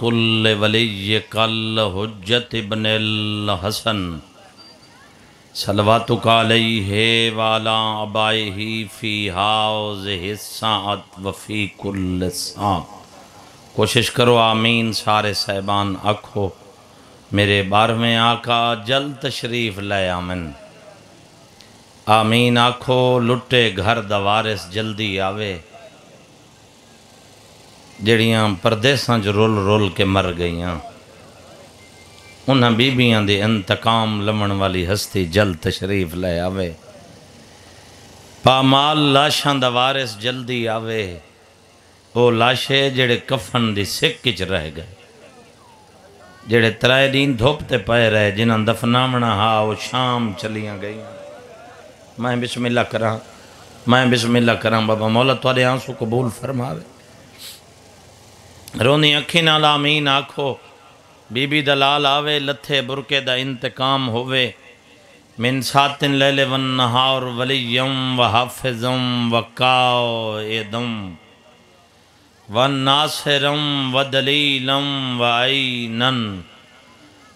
कुल्ल वली कल हुज्जत इब्नुल हसन सलवातुका अलैहि वाला अबाइही फी हाज़िहि साअत व फी कुल्ल सा। कोशिश करो आमीन सारे साहिबान आखो मेरे 12वें आका जल तशरीफ ले आमन। आमीन आखो लुटे घर दा वारिस जल्दी आवे। जड़ियाँ परदेसां च रुल रुल के मर गईयां उन्हां बीबियां दे इंतकाम लमन वाली हस्ती जल तशरीफ ले आवे। पामाल लाशां दा वारिस जल्दी आवे। वो लाशे जेड़े कफन दी सिक च रह गए, जेड़े 3 दिन धुप ते पए रहे, जिन्हां दफनावना हा वो शाम चलियां गई। मैं बिस्मिल्लाह करा बाबा मौला तुहाडे आंसू कबूल फरमावे। रोनी अखी नाल आमीन आखो। बीबी दलाल आवे लथे बुरके दा इंतकाम होवे। मिन सातिन लैले वन नहार वलियम व हाफिज़म व काइदम वन नासिरम व दलीलम व ऐनन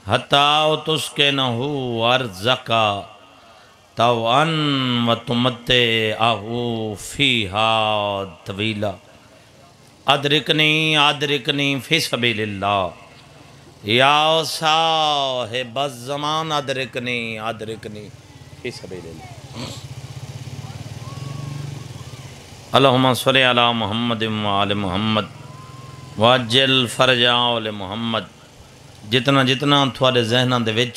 हताओ तुस्के नहू अर्ज़का तवन व तुमते आहू फीहा तवीला। अदरिकनी फी सबीलिल्लाह या साहिब ज़मान अदरिकनी फी सबीलिल्लाह। अल्लाहुम्मा सल्लि अला मुहम्मद व आले मुहम्मद वअज्जिल फरजा आले मुहम्मद। जितना जितना थोड़े जहना दे विच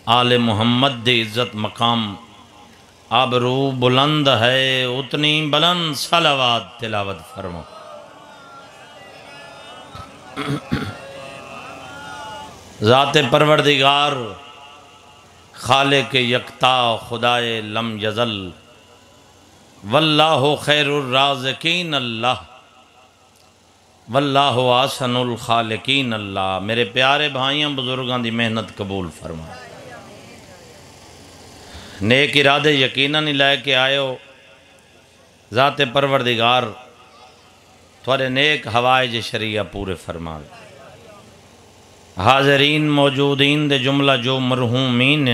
आले मुहम्मद दी इज्जत मकाम आबरू बुलंद है उतनी बुलंद सलावत तिलावत फरमा। ज़ाते परवरदिगार खालिक यकता खुदाए लम यज़ल वल्लाहु खैरुर राज़िकीन अल्लाह वल्लाहु आसनुल खालिकीन अल्लाह। मेरे प्यारे भाइयों बुजुर्गों की मेहनत कबूल फरमा। नेक इरादे यकीनन ही लैके आयो। ज़ाते परवरदिगार थोड़े नेक हवाइज शरिया पूरे फरमावे। हाज़रीन मौजूदीन दे जुमला जो मरहूमीन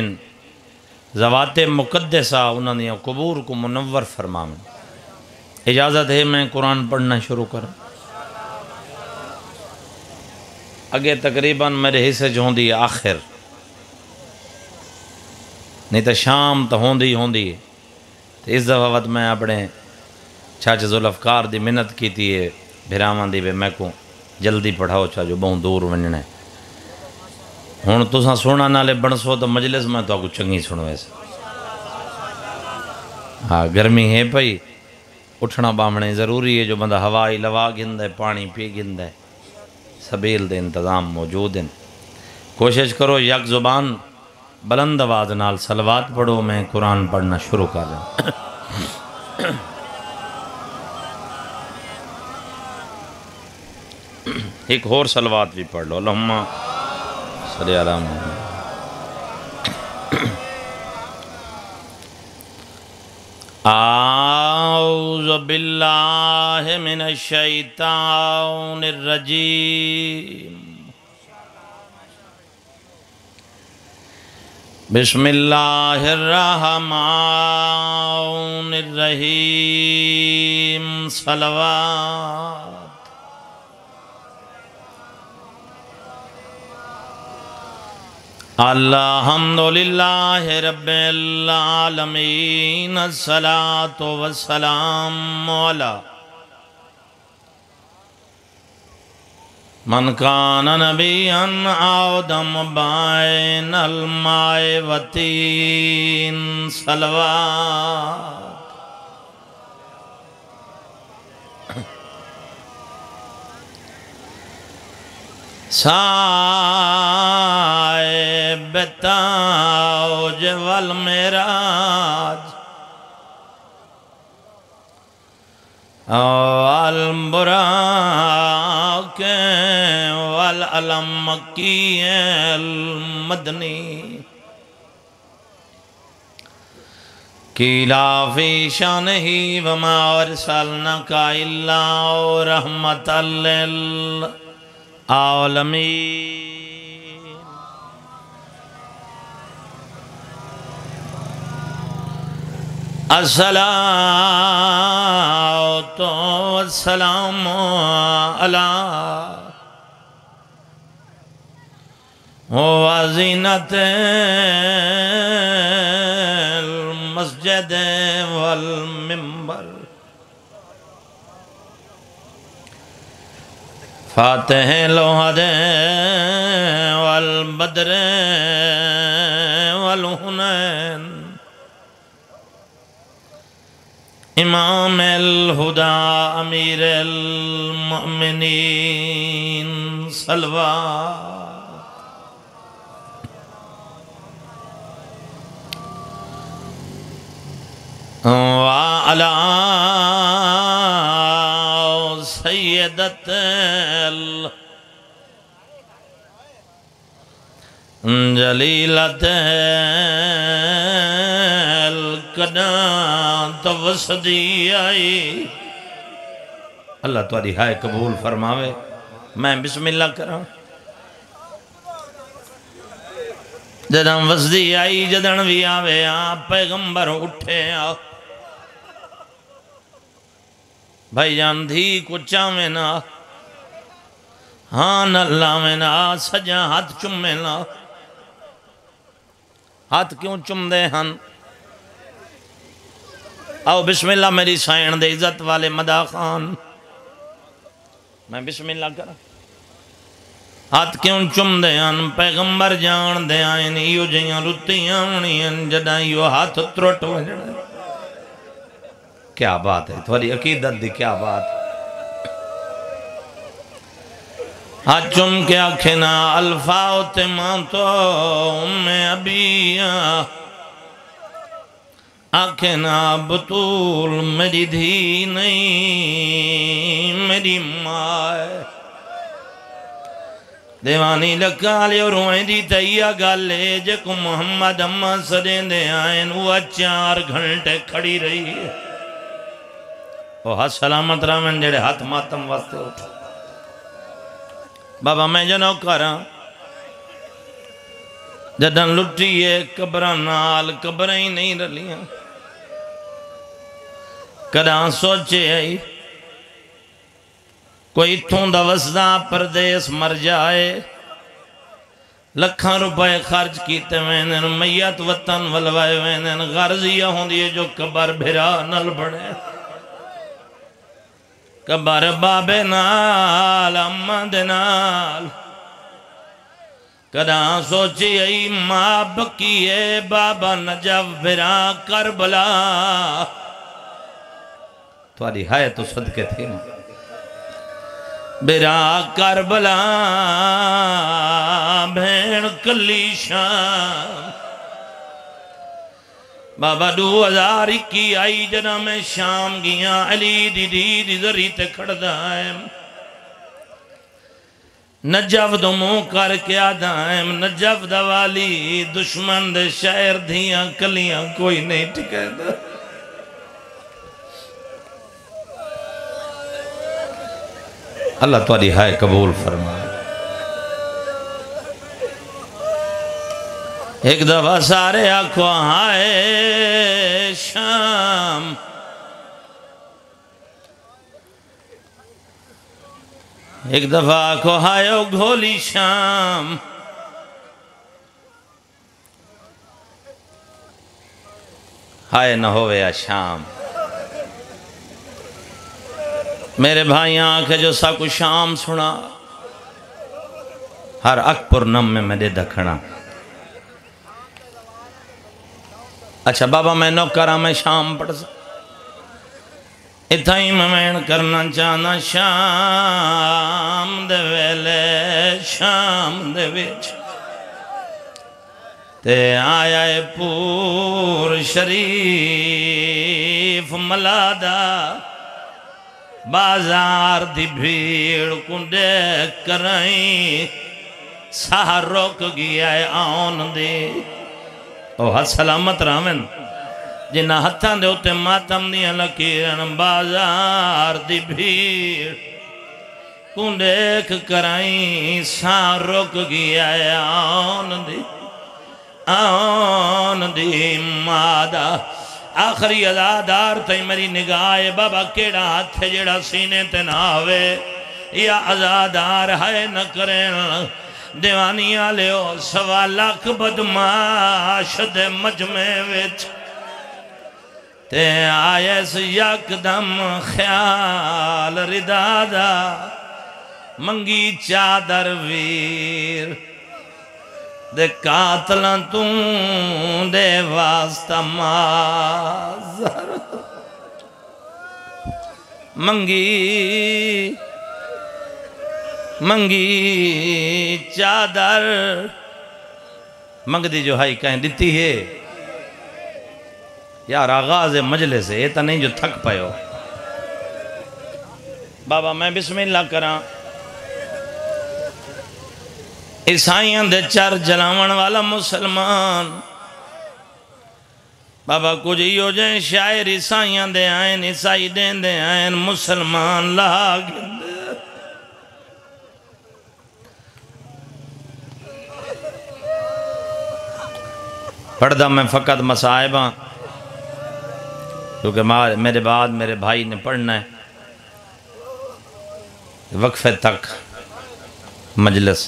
ज़वाते मुक़द्दसा उन्होंने कबूर को मुनव्वर फरमावे। इजाज़त है मैं कुरान पढ़ना शुरू करूँ। अगे तकरीबन मेरे हिस्से च होंदी आखिर, नहीं तो शाम तो होंदी तो इस दफा मैं अपने चाचा जुल्फ़कार की मिन्नत की है भिरावां दी मैं को जल्दी पढ़ाओ चाचो बहुत दूर वनना है। हुण तुसां सुनने नाले बनसो तो मजलिस में तो चंगी सुनो वैसे। हाँ गर्मी है पई, उठना बामने ज़रूरी है। जो बंदा हवा ही लवा गिंदा है पानी पी गिंदा है, सबील दे इंतज़ाम मौजूद हैं। कोशिश करो यक ज़ुबान बुलंद आवाज़ नाल सलवात पढ़ो। मैं कुरान पढ़ना शुरू कर रहा। एक होर सलवात भी पढ़ लो। अल्लाहुम्मा सल्लि अला मुहम्मद। आऊज़ु बिल्लाहि मिनश शैतानिर रजीम। बिस्मिल्लाहिर रहमानिर रहीम। सलवात। अल्हम्दुलिल्लाहि रब्बिल आलमीन। अस्सलातु वस्सलामु अला मन कान नबिय्यन आदम बैनल माए वतीन। सलवात। साए बेताज वल मेराज वल बुराक वल अलम मक्की मदनी कीला फी शानही वमा अरसलनाका इल्ला रहमतल लिल आलमीन। अस्सलातो वस्सलामु अला वाज़िनतिल मस्जिद वल मिंबर फातिह लोहद वल बद्र वल हुनैन इमाम अल हुदा अमीर अल मुमिनीन सलवा वा अला सय्यदतल जलीलतल कदा तवसदी आई। अल्लाह तुहारी हाय कबूल फरमावे। मैं बिस्मिल्लाह करा। जदन वसदी आई जदन भी आवे आ पैगंबर उठे आ भाई जान धी को चावे ना हाँ न लावे ना सजा हाथ चुमे ना। हाथ क्यों चुमदे हन? आओ बिस्मिल्लाह मेरी साइण दे इज्जत वाले मदा खान। मैं बिस्मिल्लाह करा। हाथ क्यों चुमदे हन? पैगंबर जान दे आइन इहो जिहियां रुतियां होणियां जदां इहो हाथ त्रुट वजणा। क्या बात है थोड़ी अकीदत दी, क्या बात। हाथ चुम के आखे ना अल्फा उते मां तो उम्मे अबिया आखे ना बतूल मेरी धी नहीं मेरी माँ। देवानी लगा लियो रोएंदी तैया गल है जेको मोहम्मद अम्मा सदेंदे आए वह 4 घंटे खड़ी रही है। वो हाथ सलामत रामन जेड़े हाथ मातम वास्ते उठ। बाबा मैं जनो करा जदन लुटी है कब्र नाल कब्र ही नहीं रलियां। कदा सोचे आई कोई इथों दा वसदा परदेस मर जाए लखां रुपए खर्च किते वेंदे मैयत वतन वलवाए वेंदे गर्जिया होंदी है जो कब्र भिरा नल बने। कबर बाबे नाल अम्मा दे नाल कदा सोची आई मां बकी है बाबा नजब फिरा करबला। थोड़ी हाय तो सदके थी बिरा करबला भेड़ कली शाम। बाबा 2021 आई जना मैं शाम गया अली दीदी दी जरी ते खड़दा है नजफ दो मुंह करके आदा है नजफ दवाली दुश्मन दे शहर दियां कलियां कोई नहीं टिकदा। अल्लाह तुहारी हाय कबूल फरमाए। एक दफा सारे आखो हाय शाम। एक दफा आखो हाय घोली शाम। हाय न होवे आ शाम। मेरे भाई आंखें जो साकु शाम सुना हर अकपुर नम में मेरे दखना। अच्छा बाबा मैं नौकरा मैं शाम पढ़ इतना ही मैं करना चाहना शाम दे वेले शाम दे विच ते आया है पूर शरीफ मलादा बाजार दी भीड़ कुंडे कराई साह रोक गया है आन दे। ओ हाथ सलामत रामन जिन्ना हथां दे उत्ते मातम दियां लकीरन बाजार दी भीड़ तू देख कराई सा रुक गया आन दी मादा आखिरी अजादार तई मेरी निगाह बाबा केड़ा हाथ जेड़ा सीने ते ना आवे या अजादार है न करें दीवानी आले 1.25 लाख बदमाश दे मजमे विच ते आयस यकदम ख्याल रिदादा मंगी चादर वीर दे कातल तू दे वास्ता माज़र मंगी मंगी चादर मंगदी जो हाई कहीं दिती है यार आगाज मजले से ये तो नहीं जो थक पायो बाबा मैं बिस्मिल्लाह करा ईसाइयों दे चर जलावन वाला मुसलमान बाबा कुछ यो जे शायर ईसाइयों दे आयन ईसाई देंदे आयन मुसलमान लाग पढ़दा मैं फ़कत मसाइबा क्योंकि मेरे बाद मेरे भाई ने पढ़ना है वक्फे तक मजलिस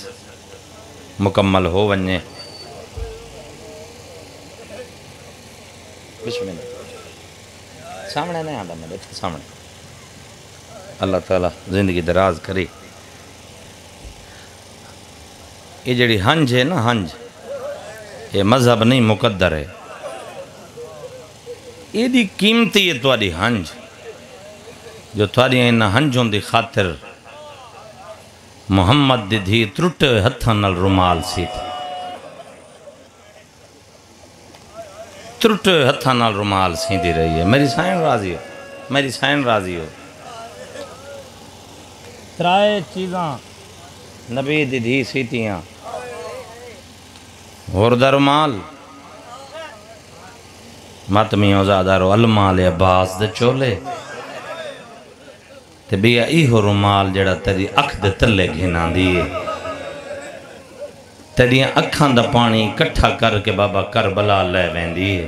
मुकम्मल हो वने बिस्मिल्लाह सामने नहीं आता मेरे सामने अल्लाह ताला जिंदगी दराज करे ये जड़ी हंज है ना हंज ये मजहब नहीं मुकद्दर है ये कीमती है तुहारी हंज जो तुहारी इन हंजों की खातिर मुहम्मद दी धी त्रुटे हथां नाल रुमाल सी त्रुटे हथां नाल रुमाल सींदी रही है मेरी साइन राजी हो मेरी साइन राजी हो त्राए चीज़ां नबी दी धी सीतियां होर दा रुमाल मातमी औजादारो अलमा ले अब्बास दे चोले ते बिया इहो रुमाल जड़ा तेरी अख दे तले घिनांदी है तेरियां अखां दा पानी इकट्ठा करके बाबा करबला लै वेंदी है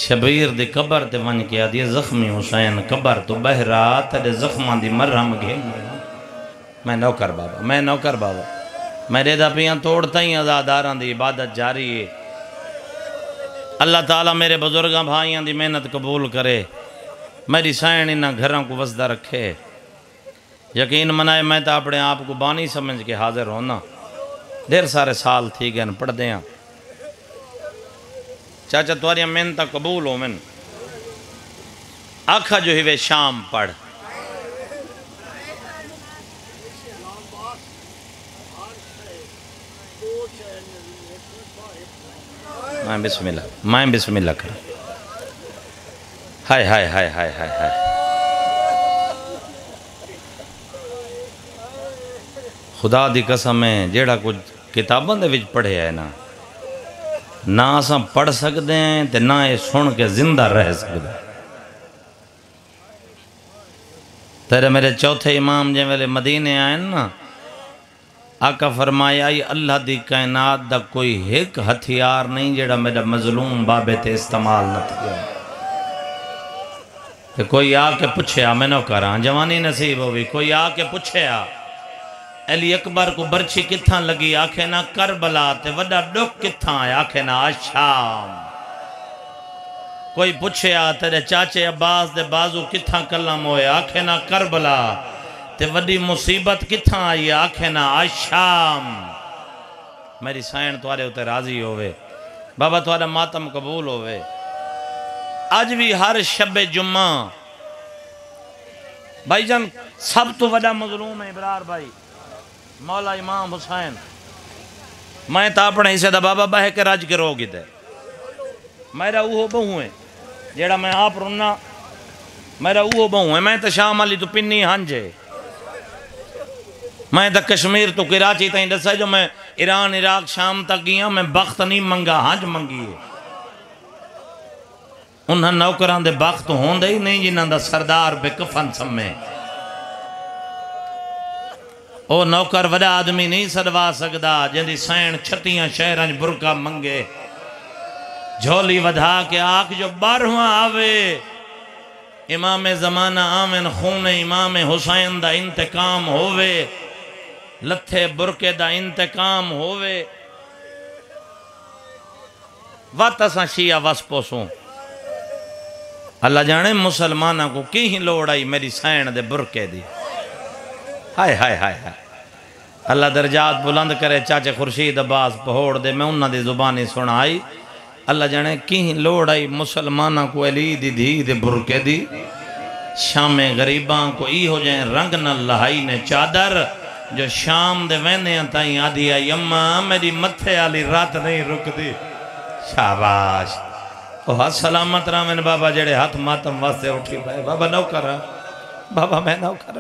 शबीर दी कबर ते वन के आदि जख्मी हुसैन कबर तो बहरा तेरे जख्मां दी मरहम घिन मैं नौकर बाबा मेरे दा पियां तोड़ता ही अज़ादारां दी इबादत जारी है अल्लाह ताला मेरे बुजुर्गां भाइयों की मेहनत कबूल करे मेरी सैन इन्हों घरों को वसदा रखे यकीन मनाए मैं तो अपने आप को बानी समझ के हाजिर होना ढेर सारे साल थी गए पढ़ते हैं चाचा तुहारियां मेहनत कबूल हो मैन आखा जो ही वे शाम पढ़ मैं बिस्मिल्लाह कर हाय हाय हाय हाय हाय हाय खुदा दी कसम है जेड़ा कुछ किताबों दे विच पढ़े है ना असां पढ़ सकते हैं ते ना ये सुन के जिंदा रह सकते तेरे मेरे चौथे इमाम जे वेले मदीने आए ना आका फरमाया अल्लाह दी कायनात दा कोई एक हथियार नहीं जेड़ा मेरा मजलूम बाबे ते इस्तेमाल न किया ते कोई आके पूछया मैं न करा जवानी नसीब होवी कोई आके पूछया अली अकबर को बर्छी कित्थां लगी आखे ना करबला ते वड्डा दुख कित्थां आखे ना शाम कोई पूछया तेरे चाचे अब्बास दे बाजू कित्थां कलम होए आखे ना करबला ते वड्डी मुसीबत कित्थां आई आखे ना शाम मेरी साइन तुहारे उते राजी होवे बाबा तुहारा मातम कबूल होवे अज भी हर शबे जुम्मा भाईजान सब तो वड्डा मजलूम है इबरार भाई मौला इमाम हुसैन मैं तो अपने हिस्से दा बाबा बह के रज के रोग दे मेरा वो बहू है जेड़ा मैं आप रुना मेरा वो बहू है मैं तो शाम अली तो पिन्नी हंज है मैं तो कश्मीर तो कराची तई दसा जो मैं ईरान इराक शाम तक गया मैं बख्त नहीं मंगा हंज मंगी है उन्हें नौकरां दे बख्त होंदे ही नहीं जिन्हां दा सरदार बेकफन सम्मे ओ नौकर वड़ा आदमी नहीं सदवा सकदा जिंदी सैन 36 शहरां बुरका मंगे झोली वधा के आख जो 12वां आवे इमाम ज़माना आवन खून इमाम हुसैन दा इंतकाम होवे लथे बुरके दा इंतकाम होवे वत असां शिया वस पोसूं अल्लाह जाने मुसलमाना को की ही लोड़ आई मेरी सैन दे बुरके दी हाय हाय हाय हाय अल्लाह दर्जात बुलंद करे चाचे खुर्शीद अब्बास पहोड़ दे मैं उन्होंने जुबानी सुनाई अल्लाह जाने की लोड़ आई मुसलमाना को अली दी धी दे बुरके दी शामे गरीबां को इहो जे रंग न लहाई ने चादर जो शाम दे वेंदे ताई आदि आई अम्मा मेरी मथे वाली रात नहीं रुकदी शाबाश ओ हाथ सलामत रामन बाबा जेड़े हाथ मातम वास्ते उठी पाए बाबा नौकर बाबा मैं नौकर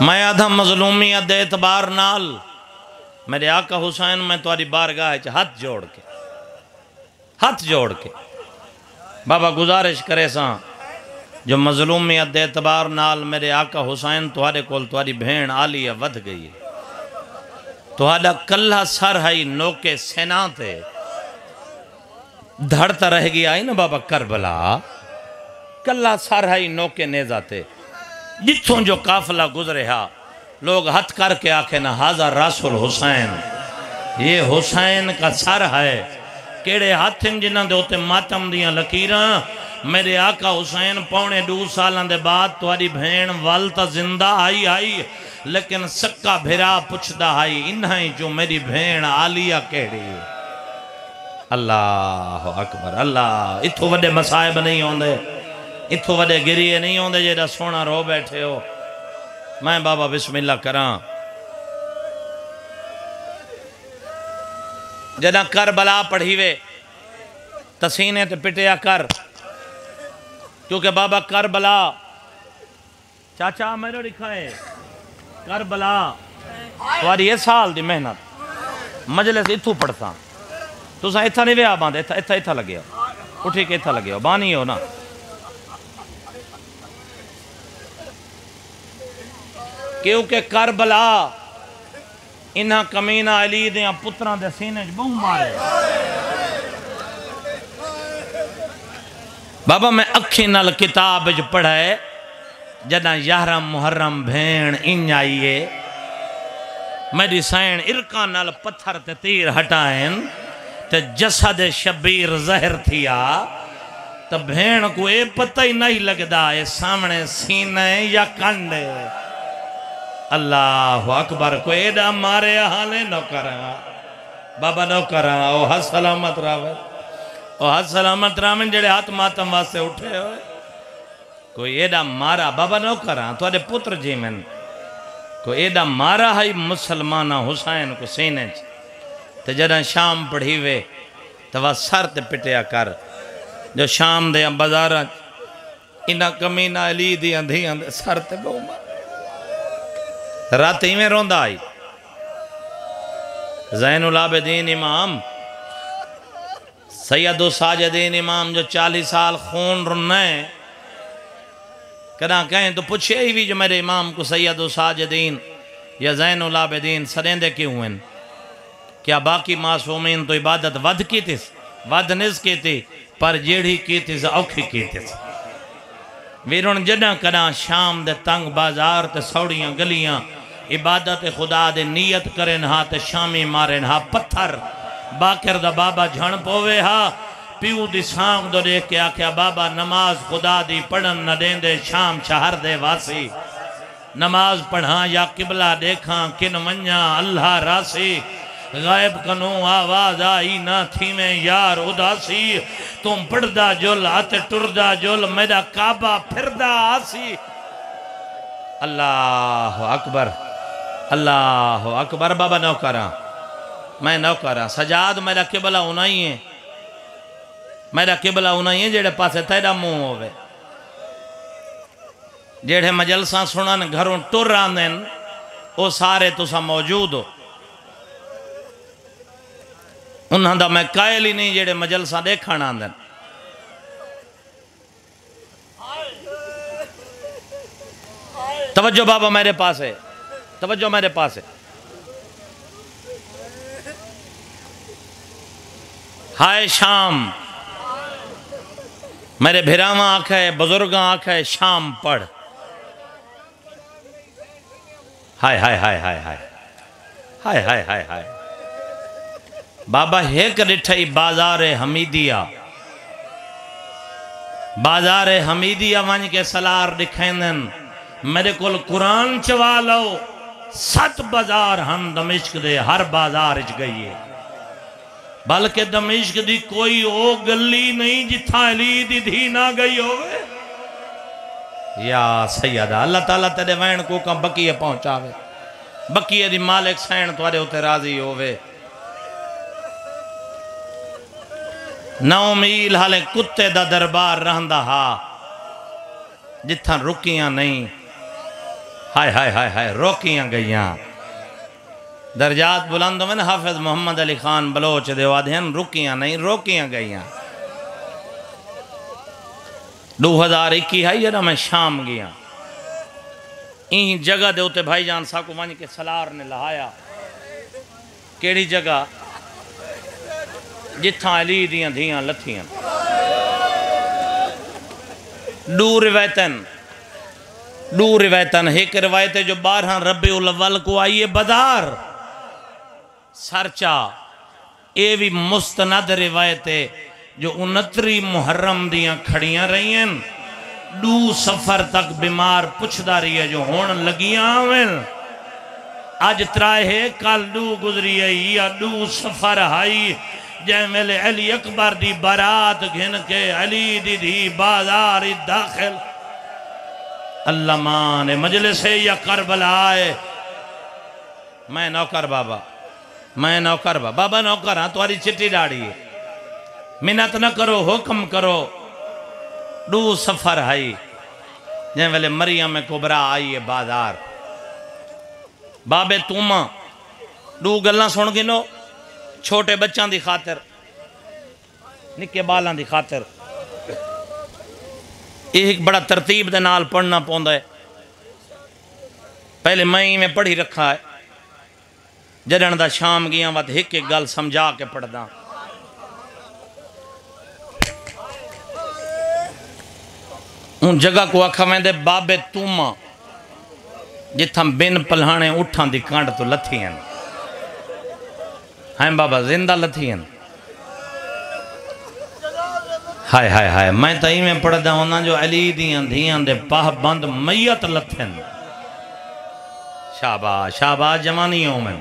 मैं आधा मजलूमियत दे एतबार नाल मेरे आका हुसैन मैं तुम्हारी बारगाह च हाथ जोड़ के बाबा गुजारिश करे सा जो मजलूमियत दे एतबार नाल मेरे आका हुसैन तुम्हारे कोल तुम्हारी भेण आलिया वध गई है तुहाडा कल्ला सर है नोके सेना ते धड़ता रह गया है ना बाबा करबला कल्ला सर है नोके नेजा ते जिथों जो काफिला गुजरे हा लोग हथ करके आखे ना हाजा रासुल हुसैन ये हुसैन का सर है केड़े हाथ जिन्हों के उत्ते मातम दियां लकीरां मेरे आका हुसैन पौने 2 साल के बाद तुम्हारी भेण वल तो जिंदा आई लेकिन सक्का भिरा पुछदा आई इन्हां जो मेरी भेण आलिया केड़ी अल्लाह अकबर अल्लाह इथों वड्डे मसाइब नहीं आउंदे इथों वड्डे गिरिए नहीं आउंदे जेड़ा सोना रो बैठे हो मैं बाबा बिस्मिल्लाह करा जदा करबला पढ़ीवे तसीने ते पिटिया कर क्योंकि बाबा करबला चाचा मेरे लिखाए करबला तुम्हारी ये साल दी मेहनत मजलिस इथों पढ़ता तुसा इत्था नहीं व्याह बांधे इत्था इत्था लगे उठी के इत्था लगे बानी हो ना क्योंकि करबला इन्हां कमीना अली दे पुत्रां दे सीने च बहु मारे बाबा मैं अखी नाल किताब च पढ़ाए जदा 11 मुहर्रम भेण इंज आईए मेरी सैन इरका नाल पत्थर ते तीर हटाएन ते जसद शबीर जहर थिया तो भेण को ये पता ही नहीं लगता है सामने सीने या कंडे अल्लाह अकबर को एडा मारे हाले नौकर बाबा नौकर ओ हथ सलामत रावे ओ हथ सलामत रावे जेड़े हाथ मातम वास्ते उठे हो कोई एडा मारा बाबा नौकर थोड़े पुत्र जी मैन को एडा मारा है मुसलमाना हुसैन को सीने ते जदा शाम पढ़ीवे तो वह सर ते पिटिया कर जो शाम दे बाजार इन्ना कमीना अली दियां धियां सर ते बहु रात में रोंदा आई ज़ैनुल आबिदीन इमाम सैयदुल साजिदीन इमाम जो 40 साल खून रुन्ना है कदा कहें तो पूछे ही भी जो मेरे इमाम को सैयदुल साजिदीन या ज़ैनुल आबिदीन सरेंदे क्यों हैं क्या बाकी मासूमीन तो इबादत वध की थी वध निस की थी पर जेड़ी की थी औखी की थी वीरुण जदा कदा शाम दे तंग बाजार ते सौड़ियां गलियां इबादत खुदा दे नियत करें हा ते शामी मारेन हा पत्थर बाकर दा बाबा झण पोवे हा प्यू दी सांग दो देख के आख्या बाबा नमाज खुदा दी पढ़न न देंदे शाम शहर दे वासी नमाज पढ़ा या किबला देखा किन वन्या अल्लाह रासी गायब कनो आवाज आई ना थी में यार उदासी तुम पढ़दा जुल आते टुरदा जुल मेरा काबा फिरदा आसी अल्लाह अकबर बाबा नौकरा मैं नौकरा सजाद मेरा किबला होना ही है मेरा किबला होना ही है जेड़े पासे तेरा मुंह होवे जेड़े मजलसा सुनन घरों टुर आंदे वो सारे तुसा मौजूद हो उन्होंने मैं कायल ही नहीं जेड़े मजलसा देखण आंदे तवज्जो बाबा मेरे पास है, तवज्जो मेरे पास है। हाय शाम, मेरे भिरावा आख है, बुजुर्ग आख है, शाम पढ़। हाय हाय हाय हाय हाय हाय हाय हाय हाय। बाबा हेक ॾिठई बाज़ार हमीदिया, बाज़ार हमीदिया वञ के सलार ॾिखाईंदनि मेरे को कुरान चवा लो। 7 बाज़ार हम दमिश्क दे, हर बाज़ार च गई है, बल्कि दमिश्क दी कोई ओ गली नहीं जिथा अली दी धी ना गई होवे। या सैयदा अल्लाह ताला तेरे वैन को का बकीए पहुंचावे, बकीए दी मालिक सैन तुहारे उते राजी होवे। 9 मील हाले कुत्ते दा दरबार रहंदा हा, जिथा रुकियां नहीं। हाय हाय हाय हाय रोकियां गईयां। दर्जात बुलंद में हाफिज मोहम्मद अली खान बलोच दे वादहन रुकियां नहीं, रोकियां गईयां। 2021 है जरा मैं शाम गया, इन जगह दे उते भाईजान साकू वंज के सलार ने लहाया। केड़ी जगह? जिथा अली दियां धियां लथियां। 2 रिवायतन, एक रिवायत जो 12 रबीउल अव्वल को आई है बदार सरचा। ये भी मुस्तनद रिवायत है जो 29 मुहर्रम दियां खड़ियां रही हैं। 2 सफर तक बीमार पुछदा रही है जो होन लगियां आवें। अज 3 है, कल 2 गुजरी आई या 2 सफर आई। जै मेले अली अकबर दी बारात घिन के अली दी धी बाजार दाखिल अल्लाह मान मजलिस या करबला आए। मैं नौकर बाबा, मैं नौकर बाबा नौकर हाँ, तुम्हारी चिट्ठी डाड़ी है, मिन्नत न करो हुक्म करो। 2 सफर आई जै वेले मरियम कुबरा आई है बाजार। बाबे तुमा 2 गल्लां सुन गिनो, छोटे बच्चों की खातिर, निक्के बालों की खातिर। एक बड़ा तरतीब दे नाल पढ़ना पौंदा है। पहले मैं में पढ़ी रखा है, जदन दा शाम गया वत एक एक गल समझा के पढ़दा। उन जगह को आखा वेंदे बाबे तुमा जिथा बिन पल्हाने उठां दी कांड तो लथियन हैं बाबा, जिंदा लथियन। हाय हाय हाय, मैं तो इवें पढ़दा होना जो अली दियां धियां दे पाह बंद मैयत लथन। शाबाश शाबाश जवानियों में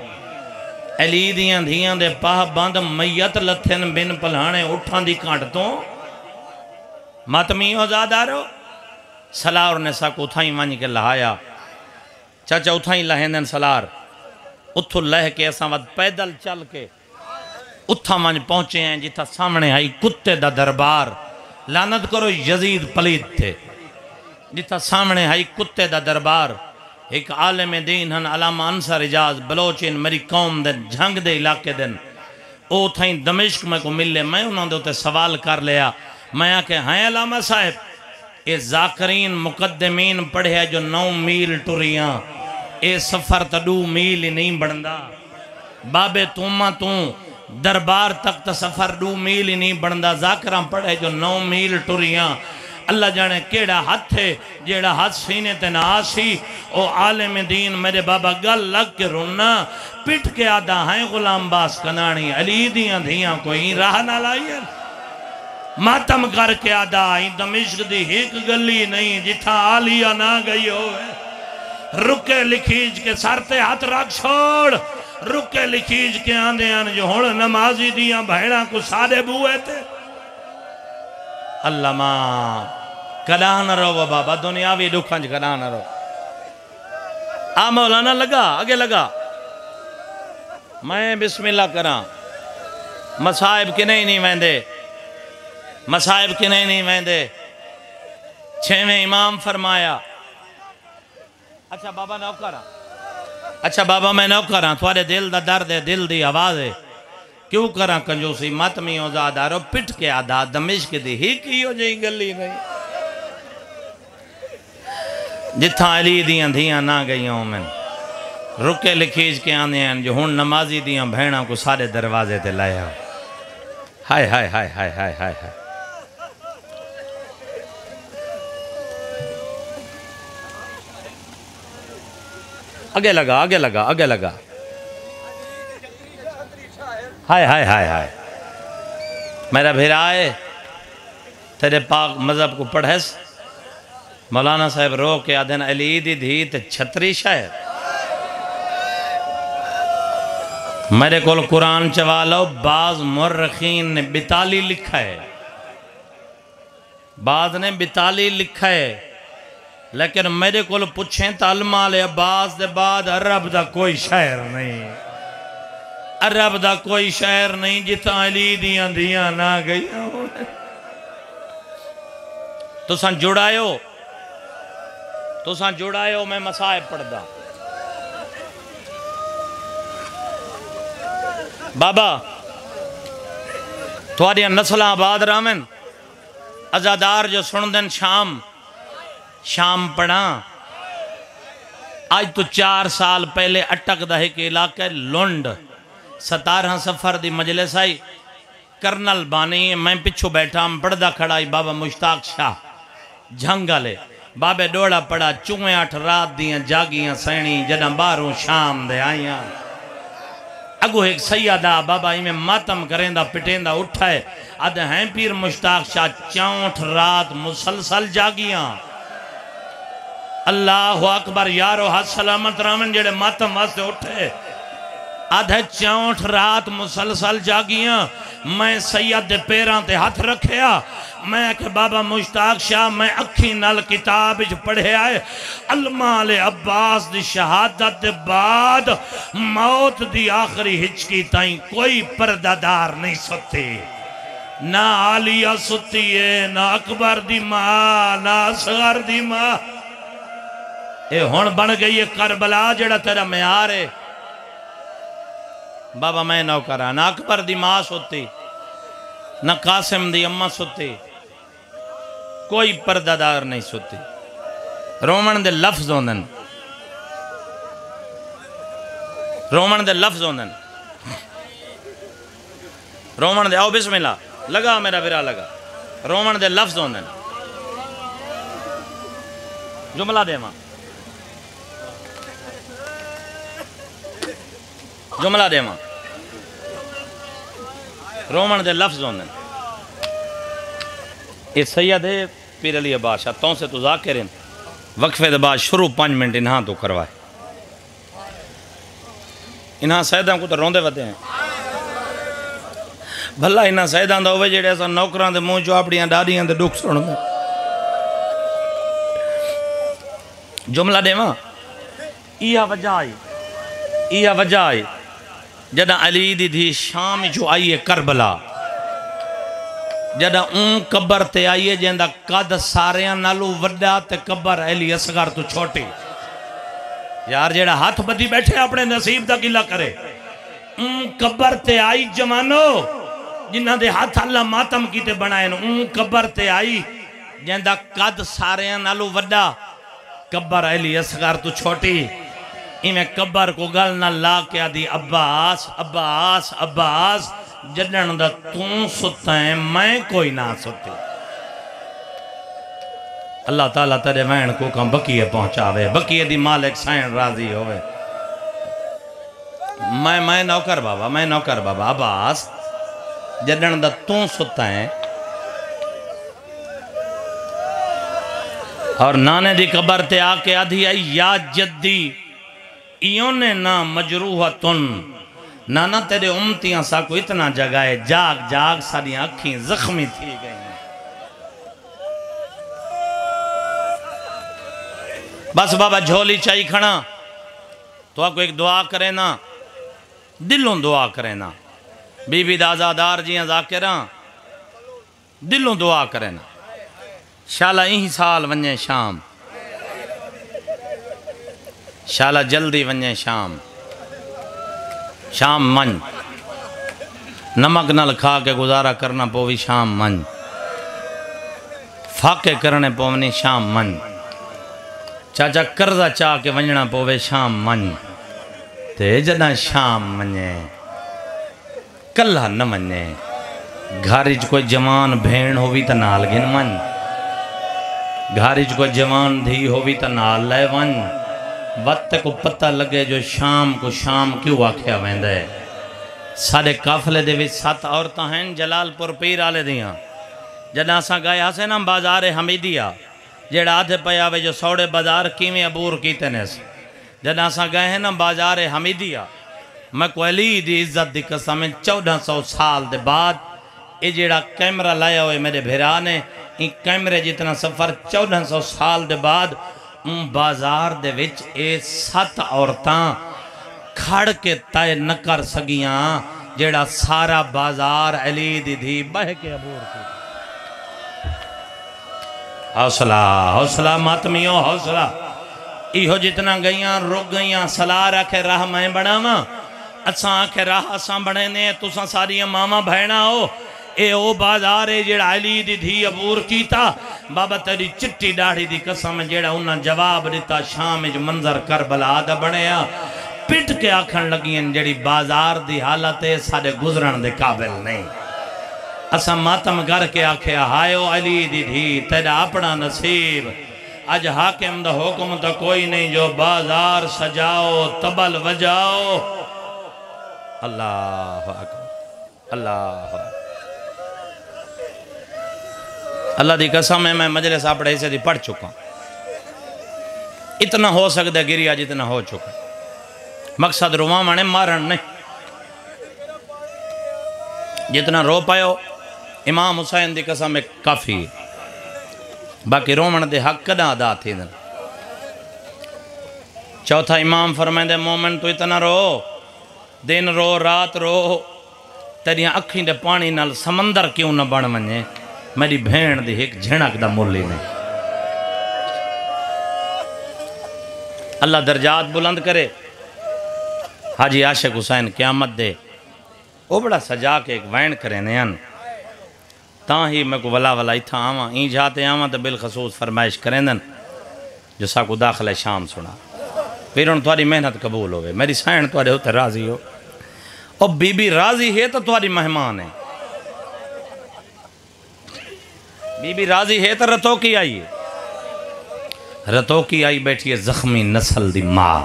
अली दियां धियां दे पाह बंद मैयत लथन बिन पल्हाने उठां दी कांड तो। मतमी आजादारो सलार ने साक उथा ही वंज के लहाया। चाचा उथा ही लहेंदन सलार, उथों लह के असां वद पैदल चल के उथा वंज पहुंचे हैं जिथा सामने आई कुत्ते दा दरबार। लानत करो यजीद पलीद थे। जिथा सामने आई कुत्ते दा दरबार। एक आलिम दीन हन अलामा अंसर इजाज बलोच इन मेरी कौम दे झंग दे इलाके दिन ओ उथा ही दमिश्क में को मिले। मैं उन्होंने दे उते सवाल कर लिया। मैं आके हैं अलामा साहब ये जाकरीन मुकद्दमीन पढ़िया जो 9 मील टुरियां, ये सफर तो 2 मील ही नहीं बनता। बाबे तुमा तू दरबार तक तो सफर 2 मील ही नहीं बनता। जाकरा पढ़े जो 9 मील टुरियां। अल्लाह जाने केड़ा हथ है जेड़ा हाथ सीने ते ना आसी। ओ आलिम दीन मेरे बाबा गल लग के रोना पिट के आदा है गुलाम बास कनानी अली दियां धियां कोई राह ना लाई। मातम करके आदा आई दमिश्क दी एक गली नहीं जिथा आलिया ना गई हो। रुके लिखीज के सर ते हाथ रख छोड़। रुके लिखीज के आंदे आन जो हुण नमाजी दियां भैणा को सादे बुए थे। अल्लाह मां कदा न रो बाबा दुनियावी दुखां च कदा न रो। आ मौलाना लगा आगे लगा। मैं बिस्मिल्लाह करा। मसाहिब कि नहीं वेंदे, मसाहिब कि नहीं वेंदे। 6वें इमाम फरमाया। अच्छा बाबा नौकर, अच्छा बाबा मैं नौकर हाँ, थोड़े दिल दा दर्द है, दिल दी आवाज है, क्यों करा कंजूसी। मत मी औजादारो पिट के आधा दमिश्क दी ही की हो जी गली नहीं। जिथा अली दियाँ धियाँ ना गईयां मैं रुके लिखीज के आने हैं जो हुण नमाजी दियाँ भेड़ा को सारे दरवाजे ते लाया। हाय हाय हाय हाय हाय हाय हाय। आगे लगा आगे लगा आगे लगा। हाय हाय हाय हाय। मेरा भिराए तेरे पाक मजहब को पढ़ेस। मौलाना साहब रो के आधन अली दी धी ते छतरी शायर। मेरे को कुरान चवा लो बाज मुर्रखीन ने 42 लिखा है, बाज ने 42 लिखा है, लेकिन मेरे को पूछें तो अलमाल अब्बास के बाद अरब का कोई शायर नहीं, अरब का कोई शायर नहीं जिथा अली दियां धियां ना गई। तुसा जुड़ायो मैं मसाहिब पढ़दा। बाबा थोड़िया नस्ल आबाद रामन अजादार जो सुन दिन शाम शाम पढ़ा। आज तो 4 साल पहले अटक दहे के इलाके लुंड 17 सफर दी मजलिस आई। कर्नल बानी मैं पिछू बैठा पढ़दा खड़ा ही बाबा मुश्ताक शाह झंगले बाबे डोड़ा पड़ा चूहे 8 रात दियां जागियां सैनी जदा बाहरों शाम दे आईया। अगो एक सैयदा बाबा इमें मातम करेंदा पिटेंदा उठाए अद हैं पीर मुश्ताक शाह 64 रात मुसलसल जागियां। अल्लाह अकबर यारो हाथ सलामत रामन जेड़े मातम वास्ते उठे आधे 64 रात मुसलसल जागियां। मैं सैयद दे पैरां ते हाथ रखिया मैं के बाबा मुश्ताक शाह मैं अखी नाल किताब विच पढ़िया है अलमाल अब्बास दी शहादत दे बाद मौत दी आखिरी हिचकी ताई कोई पर्दादार नहीं सुते, ना आलिया सुती है ना अकबर दी मां ना असगर दी मां। ये हुण बन गई है करबला जेड़ा तेरा म्यार है। बाबा मैं नौकरा ना अकबर दी मां सुती ना कासिम दी अम्मा सुती, कोई पर्दादार नहीं सुती। रोमन दे लफ्ज होंदन, रोमन दे लफ्ज होंदन, रोमन दे आओ बिस्मिल्लाह लगा मेरा विरा लगा। रोमन दे लफ्ज होंदन जुमला देवा जुमला देवा रोमन दे लफ्ज होंदन। ये सैयद है पीर अली बादशाह तो से तो जाकिर वक्फे के बाद शुरू 5 मिनट इन्हां तो करवाए। इन्हां सैयदा को तो रोंदे वदे हैं भला इन्हां सैयदा दा होवे जेड़े असां नौकरां दे मुंह चो अपनियां डाडियां दे दुख सुनदे। जुमला देवा इहा वजह आई जदा अली दी धी शाम जो आई है करबला जदा कबर ते आई है जिंदा कद सारे नालों वड्डा ते कबर अली असगर तो छोटी। यार जेड़ा हाथ बधी बैठे अपने नसीब दा गिला करे कबर ते आई जमानो जिन्हां दे हाथ अल्लाह मातम कीते बनाए कबर ते आई जिंदा कद सारे नालों वड्डा कबर अली असगर तो छोटी। इमें कबर को गल न ला के आदि अब्बास अब्बास अब्बास जडन दा तू सुता है मैं कोई ना सुती। अल्लाह ताला तेरे वैन को कम बकीए पहुंचावे बकीए दी मालिक सैन राजी होवे। मैं नौकर बाबा अब्बास जडन दा तू सुता है और नाने दी कबर ते आके आधी आई या जद्दी इयोने ना मजरूह तुन नाना तेरे उम्मतियां सा को इतना जगाए जाग जाग सारी अखी जख्मी थी गई। बस बाबा झोली चाई खड़ा तो आपको एक दुआ करे ना दिलों दुआ करे ना बीबी दाजादार जियां जाकिरा दिलों दुआ करे ना शाला यही साल वने शाम शाला जल्दी वने शाम शाम मन नमक नल खा के गुजारा करना पोवी शाम मन फाके करने पवनी शाम मन चाचा कर्जा चाह के वंजना पोवे शाम मन ते जदा शाम मने कल्ला न मने घर च कोई जवान भेण होवी तो नाल गिन मन घर च कोई जवान धी होवी तो नाल ले वन वक्त को पता लगे जो शाम को शाम क्यों आख्या वेंदा है। साडे काफले दे विच 7 औरतां हैं जलालपुर पीर आले दियां जदा असां गया से ना बाजार हमीदिया जेड़ा आधे पया वे जो सौड़े बाजार किवें अबूर कीते ने जदा असां गए हैं ना बाजार हमीदिया मैं कोयली दी इज्जत दी कसम 1400 साल दे बाद ये जेड़ा कैमरा लाया हुए मेरे भेरा ने इन कैमरे जितना सफ़र 1400 साल दे बाद बाजार दे विच ये 7 औरतां खड़ के तय न कर सगियां जेड़ा सारा बाजार अली दी धी बह के अबूर की। हौसला हौसला मातमियों हौसला इहो जितना गईयां रुक गईयां सलाह रखे राह मैं बनावा असा आखे राह असा बने ने तुसा सारिया मामा भैणा हो ए ओ बाजार है जेड़ा अली दी धी अबूर कीता बाबा तेरी चिट्टी दाढ़ी दी कसम जेड़ा उन्हें जवाब दिता शाम च मंजर करबला दा बनया पिट के आखन लगी जेड़ी बाजार दी हालत है साडे गुजरन दे काबिल नहीं। असा मातम करके आखे हायो अली दी धी तेरा अपना नसीब अज हाकिम दा हुक्म तो कोई नहीं जो बाजार सजाओ तबल बजाओ। अल्लाह अकबर अल्लाह अल्लाह दी कसम है मैं मजलिस अपने हिस्से दी पढ़ चुका इतना हो सकता गिरिया जितना हो चुका मकसद रोवा माने मारन नहीं जितना रो पायो इमाम हुसैन दी कसम एक काफ़ी बाकी रोमन दे हक कदा अदा थी। चौथा इमाम फरमाइंदे मोमिन तू इतना रो दिन रो रात रो तेरिया अखी दे पानी नाल समंदर क्यों न बन वने मेरी भेण दी एक झिणक दा मुल ही नहीं। अल्लाह दर्जात बुलंद करे। हाजी आशिक हुसैन क्यामत दे वो बड़ा सजा के एक वैन करे ने ता ही मैं को वला वला इथा आवा ई जाते आवा तो बिलखसूस फरमाइश करेंदन जो साकू दाखिल शाम सुना फिर हम थोड़ी मेहनत कबूल होवे मेरी सैन थोड़े उत्ते राजी हो और बीबी राजी है तो थोड़ी मेहमान है बीबी राजी है तो रतौकी आई है रतौकी आई बैठी है जख्मी नस्ल दी मां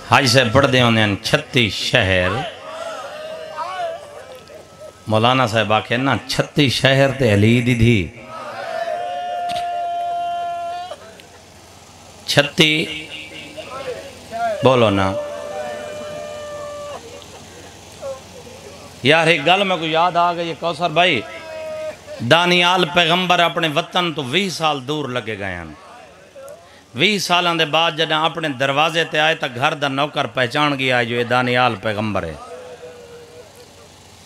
हाज से पढ़ते होंगे 36 शहर मौलाना साहब आखे ना 36 शहर ते अली दी धी 36 बोलो ना यार एक गल मेरे को याद आ गई कौसर भाई दानियाल पैगंबर अपने वतन तो 20 साल दूर लगे गए हैं 20 सालों के बाद जब अपने दरवाजे ते आए तो घर का नौकर पहचान गया जो ये दानियाल पैगंबर है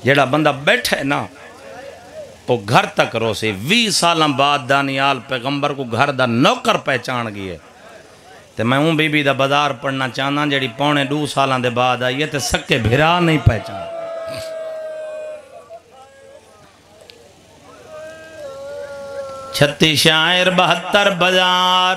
जेड़ा बंदा बैठा है ना वो घर तक रोसे 20 साल बाद दानियाल पैगंबर को घर का नौकर पहचान गए तो मैं हूँ बीबी का बाजार पढ़ना चाहना जी 2.5 सालों के बाद आई है तो सक्के भिरा नहीं पहचान 36 शायर 72 बाजार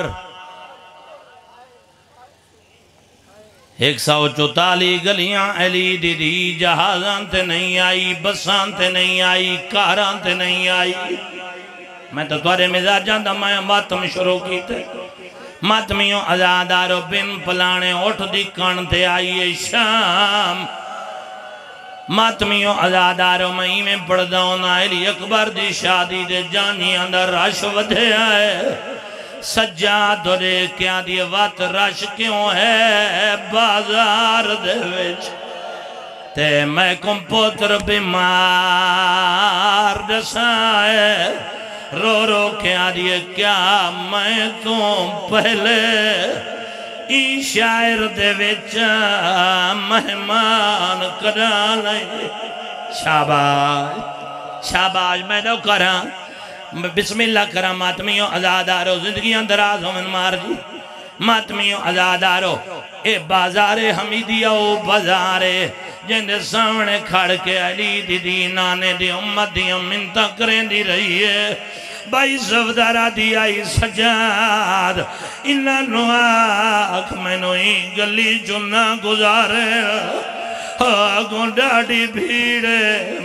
144 गलियां अली दीदी जहाज़ां ते नहीं आई बसां ते नहीं आई कारां ते नहीं आई। मैं तो तुहारे मिजाजां दा मैं मातम शुरू कीते मातमियों आजादारो बिन पलाने उठ दी कण ते आई है शाम मातमियों आजादारो मई में पढ़दा होना अली अकबर दी शादी दे जानियां दा रश वधिया है सज्जा दे क्या दी वत रश क्यों है बाजार दे विच ते मैं कुम पुत्र बीमार दसा है रो रो क्या दिए क्या मैं तो पहले ई शायर दे विच मेहमान करा ले शाबाश शाबाश मैं तो करा बिस्मिल्लाह करा मातमियों आजादारो जिंदगियां दराज हो मार जी मातमियों आजादारो ए बाजारे हमीदिया ओ बाजारे जिंदे सामने खड़ के अली दीदी नाने दी उम्मत दी मिन्नतां करेंदी रही है भाई ज़फ़दारा दी आई सजाद इन्हों आख मैनू ही गली चुना गुजारे अगों डाडी भीड़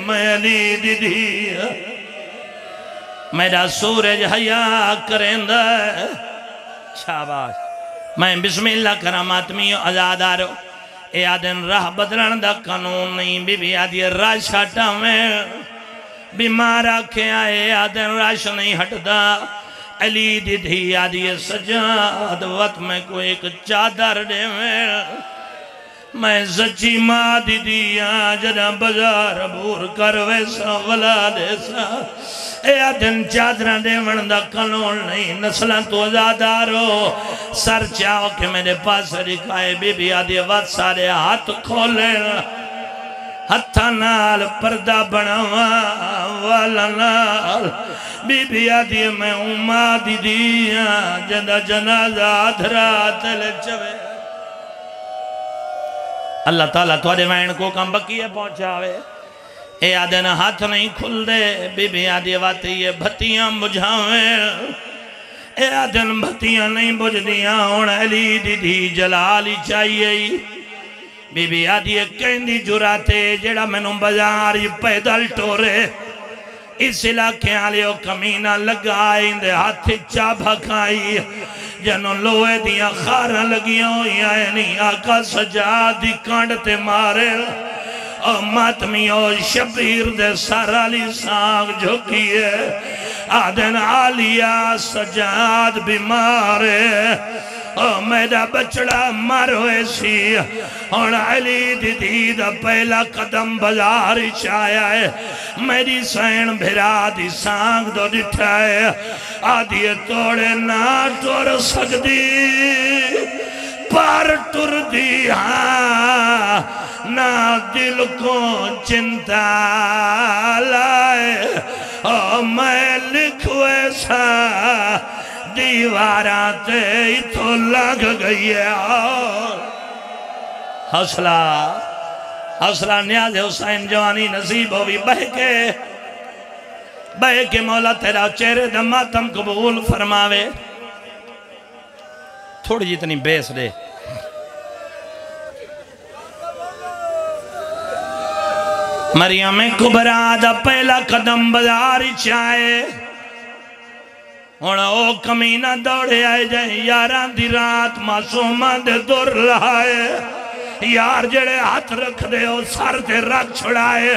मैं अली दीदी मेरा सूरज हया करेंदा शाबाश मैं बिस्मिल्लाह करा मातमी आजाद आ रहो ए आदन राह बदलन दा कानून नहीं बीबी आदि रश हटावे बीमार आखे आए आदन रश नहीं हटदा अली दी धी आदि सजाद वत में कोई एक चादर देवे मैं सच्ची माँ दीदी जरा बाजार बूर कर वैसा वला देसा दिन चादर देवन दा कानून नहीं नस्ल तो आजादारो सर चाओ के मेरे पास दिखाए बीबी आदि वत सारे हाथ खोले हथा नाल पर्दा बनावा वाला नाल बीबी आदि मैं उमा दीदी जदा जनाजा अधरा तल चवे अल्लाह ताला थोड़े वैन को कम बकिए पहुंचावे ए आदन हाथ नहीं खुलते बीबी आदि बात ये बत्तियां बुझावे ए आदन बत्तियां नहीं बुझदियां हुण अली दीदी जलाल ही चाहिए बीबी आदि कहंदी जुराते जेड़ा मैनू बाजार पैदल टोरे इस इलाके वाले कमीना लगा इंदे हाथ चाभा खाई जनो लोहे दियां खारा लगिया हुई नहीं आका सजाद दी कंड ते मारे मातमी और शबीर दे साराली सांग झोंकी है आदन आलिया सजाद बीमार मेरा बचड़ा मर हुए सी हुण अली दीदी दा पहला कदम बाजार आया है मेरी सैन भिरा दी सांग दो डिठा है आदि तोड़े ना टुर सकदी पर टुर दी हाँ ना दिल को चिंता लाए मैं लिखवे सा दीवारा ते इथों लग गई है हौसला हौसला न्याज हुसैन जवानी नसीब होवी बह के मौला तेरा चेहरे दा मातम कबूल फरमावे थोड़ी जितनी बेस दे मरियम कुबरा दा पहला कदम बाजार आए हुण ओ कमीना दौड़े आए जाए यारां दी रात मासूमां दे दुर लाए यार जेड़े हाथ रख दे ओ सर ते रख छुड़ाए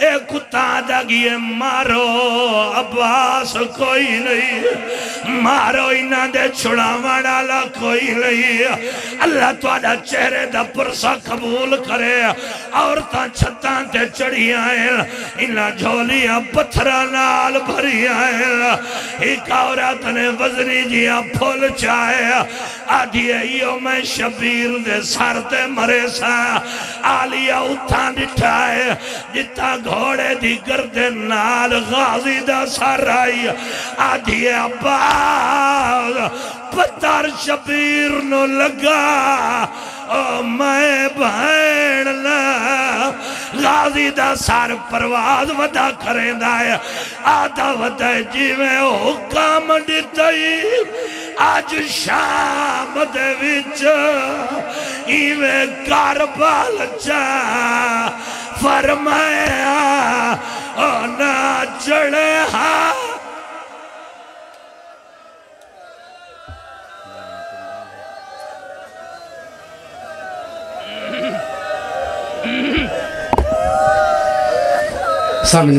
ए कुत्ता दगिए मारो अब्बास कोई नहीं मारो इन्हां दे छुड़ावण वाला कोई नहीं अल्लाह तुहाडा चेहरे दा पुरसा कबूल करे औरतां छत्तां ते चढ़ियां इन्हां झोलियां पत्थरां नाल भरियां एक औरत ने वजनी जियां फुल चाहे आधी इहो मैं शबीर दे सर ते मरे आलिया उठा दिठा है जिता घोड़े दी गर्दन नाल गाजी दा सर आई आधी अब्बास पत्थर शबीर नो लगा ओ मैं भैन ना गाजी दा सर परवाज वदा करेंदा है आधा वदा जिवें हुक्म दिता आज शाम दे विच इवे कारबाल चा फरमाया ओ ना चढ़े हा सामने